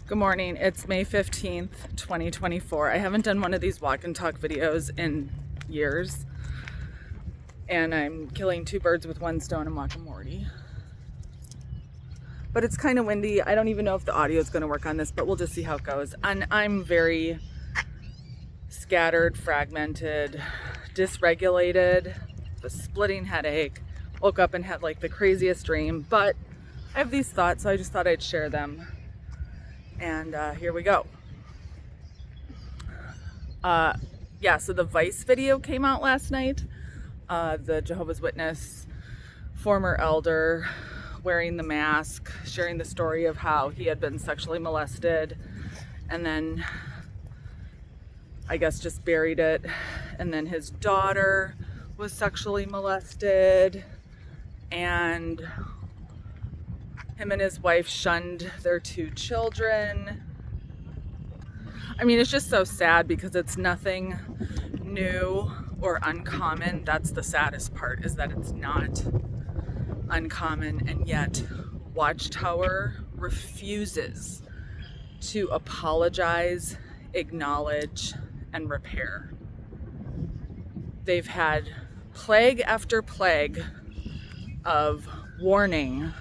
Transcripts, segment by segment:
Good morning. It's May 15th, 2024. I haven't done one of these walk and talk videos in years. And I'm killing two birds with one stone and walking Morty. But it's kind of windy. I don't even know if the audio is going to work on this, but we'll just see how it goes. And I'm very scattered, fragmented, dysregulated, a splitting headache. Woke up and had like the craziest dream. But I have these thoughts, so I just thought I'd share them. And here we go. So the Vice video came out last night. The Jehovah's Witness former elder wearing the mask, sharing the story of how he had been sexually molested and then I guess just buried it. And then his daughter was sexually molested and him and his wife shunned their two children. I mean, it's just so sad because it's nothing new or uncommon. That's the saddest part, is that it's not uncommon, and yet Watchtower refuses to apologize, acknowledge, and repair. They've had plague after plague of warning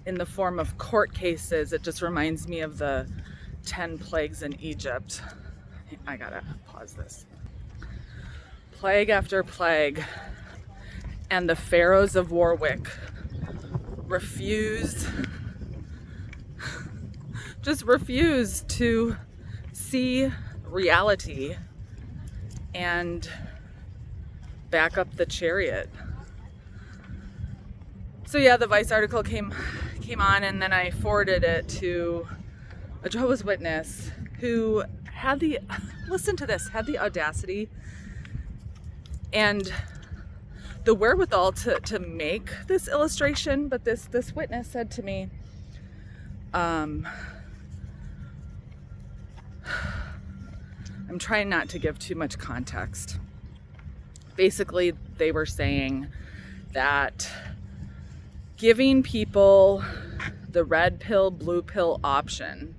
in the form of court cases. It just reminds me of the 10 plagues in Egypt. I gotta pause this. Plague after plague. And the pharaohs of Warwick refuse to see reality and back up the chariot. So yeah, the Vice article came on, and then I forwarded it to a Jehovah's Witness who had the audacity and the wherewithal to make this illustration. But this witness said to me, I'm trying not to give too much context. Basically, they were saying that giving people the red pill, blue pill option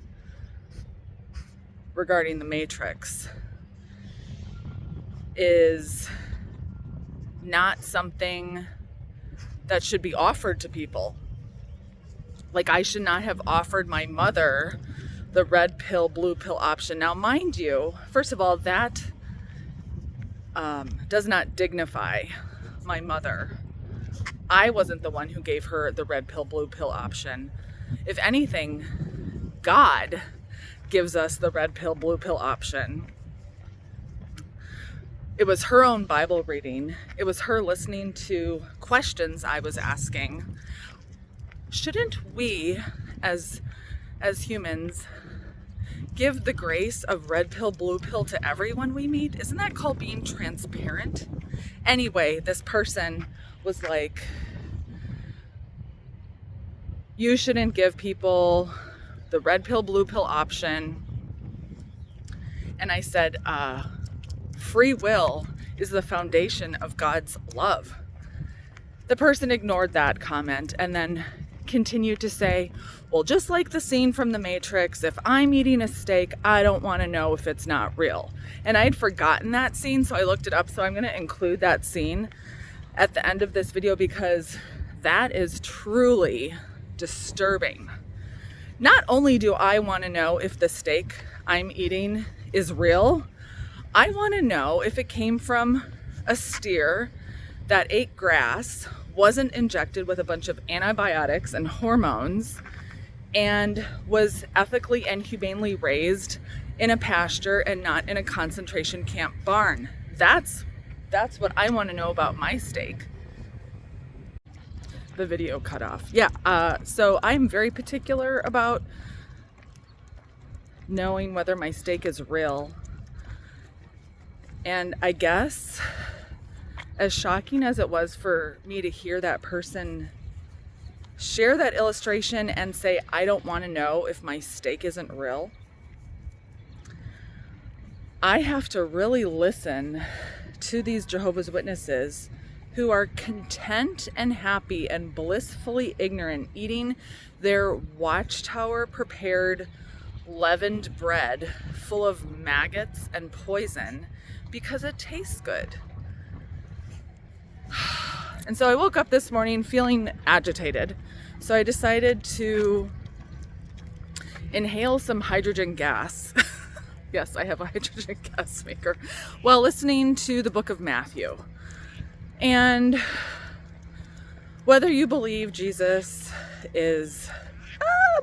regarding the Matrix is not something that should be offered to people. Like, I should not have offered my mother the red pill, blue pill option. Now, mind you, first of all, that does not dignify my mother. I wasn't the one who gave her the red pill, blue pill option. If anything, God gives us the red pill, blue pill option. It was her own Bible reading. It was her listening to questions I was asking. Shouldn't we, as humans, give the grace of red pill, blue pill to everyone we meet? Isn't that called being transparent? Anyway, this person was like, you shouldn't give people the red pill, blue pill option. And I said, free will is the foundation of God's love. The person ignored that comment and then continued to say, well, just like the scene from The Matrix, if I'm eating a steak, I don't want to know if it's not real. And I'd forgotten that scene, so I looked it up. So I'm going to include that scene at the end of this video because that is truly disturbing. Not only do I want to know if the steak I'm eating is real, I want to know if it came from a steer that ate grass, wasn't injected with a bunch of antibiotics and hormones, and was ethically and humanely raised in a pasture and not in a concentration camp barn. That's what I want to know about my steak. The video cut off. So I'm very particular about knowing whether my steak is real. And I guess, as shocking as it was for me to hear that person share that illustration and say, I don't want to know if my steak isn't real, I have to really listen to these Jehovah's Witnesses who are content and happy and blissfully ignorant, eating their watchtower prepared leavened bread full of maggots and poison because it tastes good. And so I woke up this morning feeling agitated. So I decided to inhale some hydrogen gas. Yes, I have a hydrogen gas maker while listening to the book of Matthew. And whether you believe Jesus is,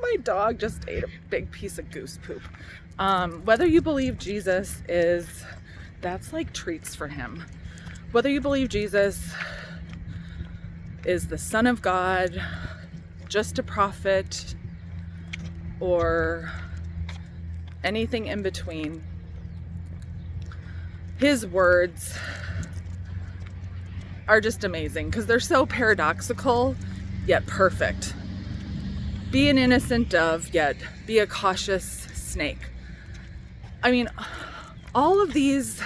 my dog just ate a big piece of goose poop. Whether you believe Jesus is, that's like treats for him. Whether you believe Jesus is the Son of God, just a prophet, or anything in between, his words are just amazing because they're so paradoxical yet perfect. Be an innocent dove, yet be a cautious snake. I mean, all of these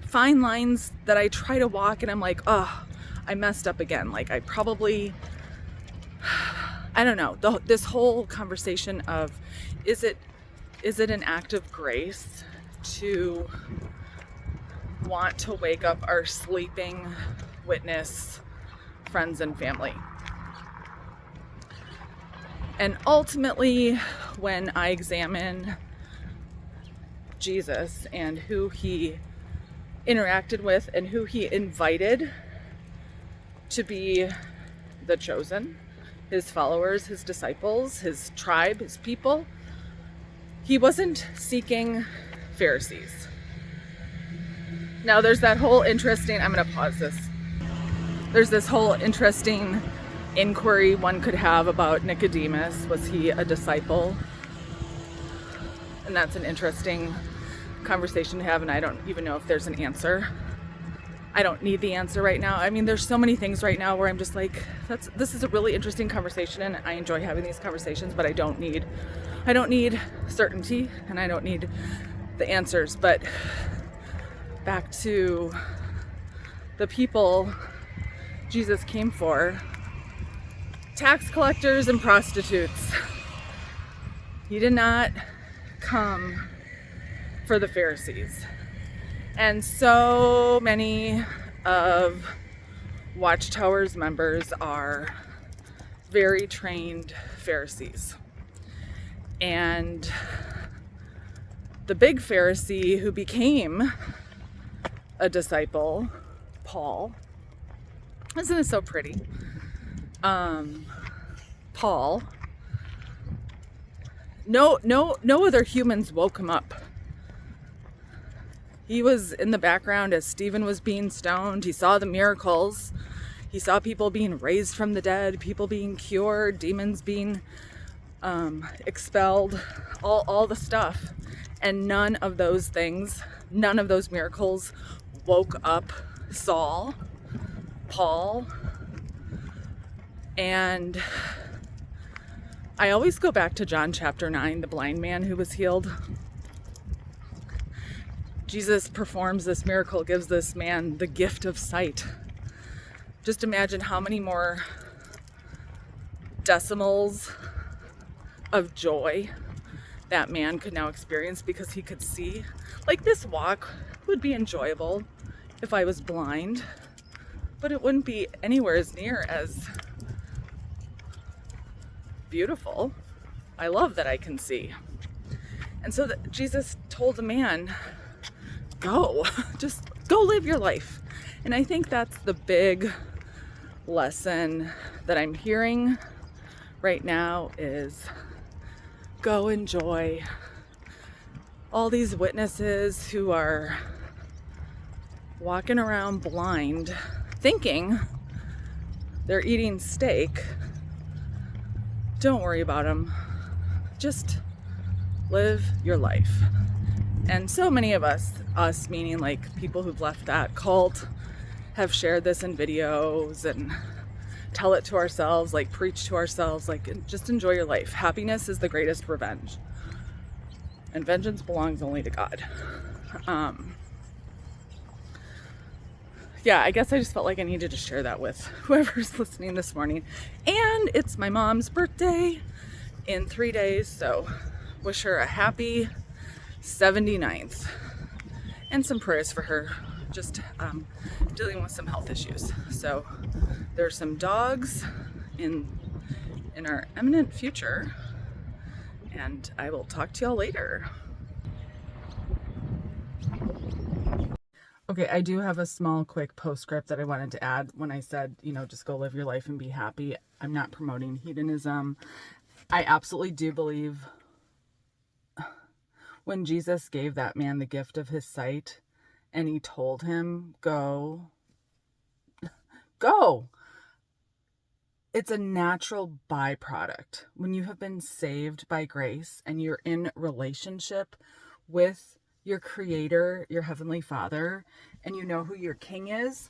fine lines that I try to walk and I'm like, oh, I messed up again. Like I probably, I don't know, this whole conversation of, is it an act of grace to want to wake up our sleeping witness friends and family? And ultimately, when I examine Jesus and who he interacted with and who he invited to be the chosen, his followers, his disciples, his tribe, his people, he wasn't seeking Pharisees. Now there's that whole interesting, I'm going to pause this. There's this whole interesting inquiry one could have about Nicodemus. Was he a disciple? And that's an interesting conversation to have, and I don't even know if there's an answer. I don't need the answer right now. I mean, there's so many things right now where I'm just like, this is a really interesting conversation, and I enjoy having these conversations, but I don't need certainty, and I don't need the answers. But back to the people Jesus came for, tax collectors and prostitutes. He did not come for the Pharisees. And so many of Watchtower's members are very trained Pharisees. And the big Pharisee who became a disciple, Paul, isn't it so pretty? Paul, no other humans woke him up. He was in the background as Stephen was being stoned. He saw the miracles. He saw people being raised from the dead, people being cured, demons being expelled, all the stuff. And none of those things, none of those miracles woke up Saul, Paul. And I always go back to John chapter 9, the blind man who was healed. Jesus performs this miracle, gives this man the gift of sight. Just imagine how many more decimals of joy that man could now experience because he could see. Like, this walk would be enjoyable if I was blind, but it wouldn't be anywhere as near as beautiful. I love that I can see. And so Jesus told the man, go, just go live your life. And I think that's the big lesson that I'm hearing right now is go enjoy all these witnesses who are walking around blind, thinking they're eating steak. Don't worry about them. Just live your life. And so many of us meaning like people who've left that cult, have shared this in videos and tell it to ourselves, like preach to ourselves, like just enjoy your life. Happiness is the greatest revenge. And vengeance belongs only to God. yeah, I guess I just felt like I needed to share that with whoever's listening this morning. And it's my mom's birthday in 3 days, so wish her a happy 79th. And some prayers for her, just dealing with some health issues. So there's some dogs in our imminent future, and I will talk to y'all later. Okay, I do have a small, quick postscript that I wanted to add when I said, just go live your life and be happy. I'm not promoting hedonism. I absolutely do believe when Jesus gave that man the gift of his sight and he told him, go. It's a natural byproduct. When you have been saved by grace and you're in relationship with your Creator, your Heavenly Father, and you know who your King is,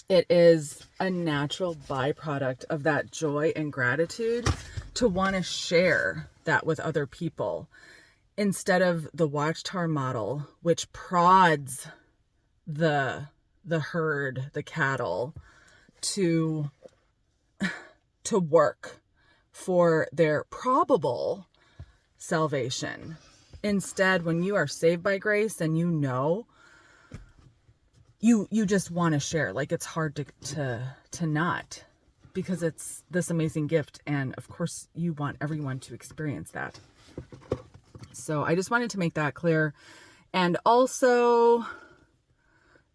it is a natural byproduct of that joy and gratitude to want to share that with other people instead of the Watchtower model, which prods the herd, the cattle, to work for their probable salvation. Instead, when you are saved by grace and you just want to share. Like, it's hard to not, because it's this amazing gift, and of course you want everyone to experience that. So I just wanted to make that clear. And also,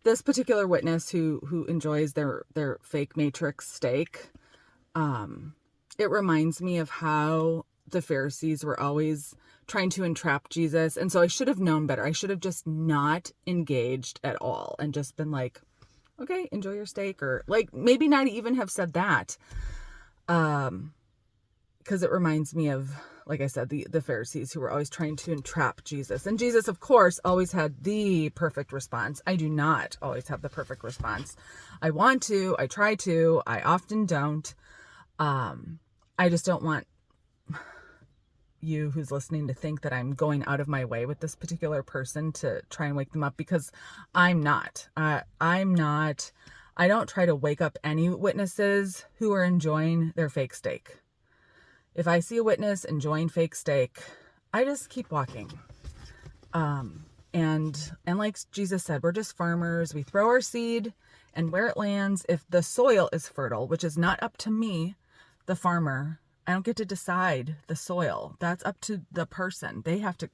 this particular witness who enjoys their fake matrix steak, it reminds me of how the Pharisees were always trying to entrap Jesus. And so I should have known better. I should have just not engaged at all and just been like, okay, enjoy your steak, or like maybe not even have said that. Because it reminds me of, like I said, the Pharisees who were always trying to entrap Jesus. And Jesus, of course, always had the perfect response. I do not always have the perfect response. I want to, I try to, I often don't. I just don't want you who's listening to think that I'm going out of my way with this particular person to try and wake them up, because I'm not. I don't try to wake up any witnesses who are enjoying their fake steak. If I see a witness enjoying fake steak, I just keep walking. And like Jesus said, we're just farmers. We throw our seed, and where it lands, if the soil is fertile, which is not up to me, the farmer, I don't get to decide the soil. That's up to the person.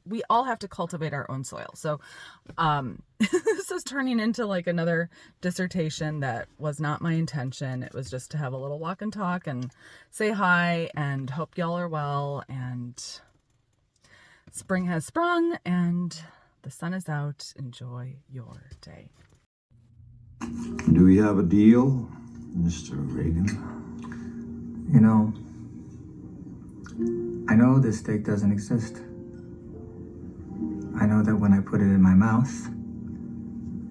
We all have to cultivate our own soil. So, this is turning into like another dissertation that was not my intention. It was just to have a little walk and talk and say hi and hope y'all are well, and spring has sprung and the sun is out. Enjoy your day. Do we have a deal, Mr. Reagan? I know this steak doesn't exist. I know that when I put it in my mouth,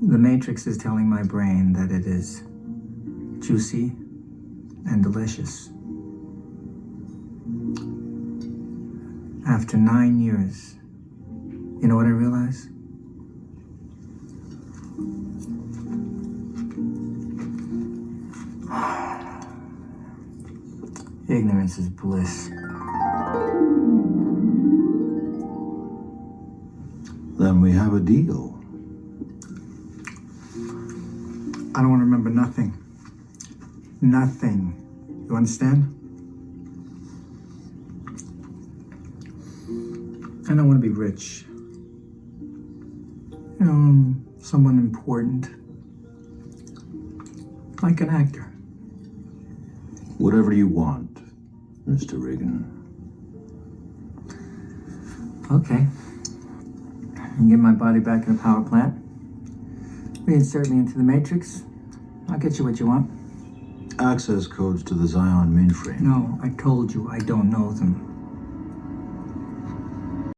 the Matrix is telling my brain that it is juicy and delicious. After 9 years, you know what I realized? Ignorance is bliss. Then we have a deal. I don't want to remember nothing. Nothing. You understand? I don't want to be rich. Someone important. Like an actor. Whatever you want, Mr. Reagan. Okay. And get my body back in the power plant. Reinsert me into the Matrix. I'll get you what you want. Access codes to the Zion mainframe. No, I told you I don't know them.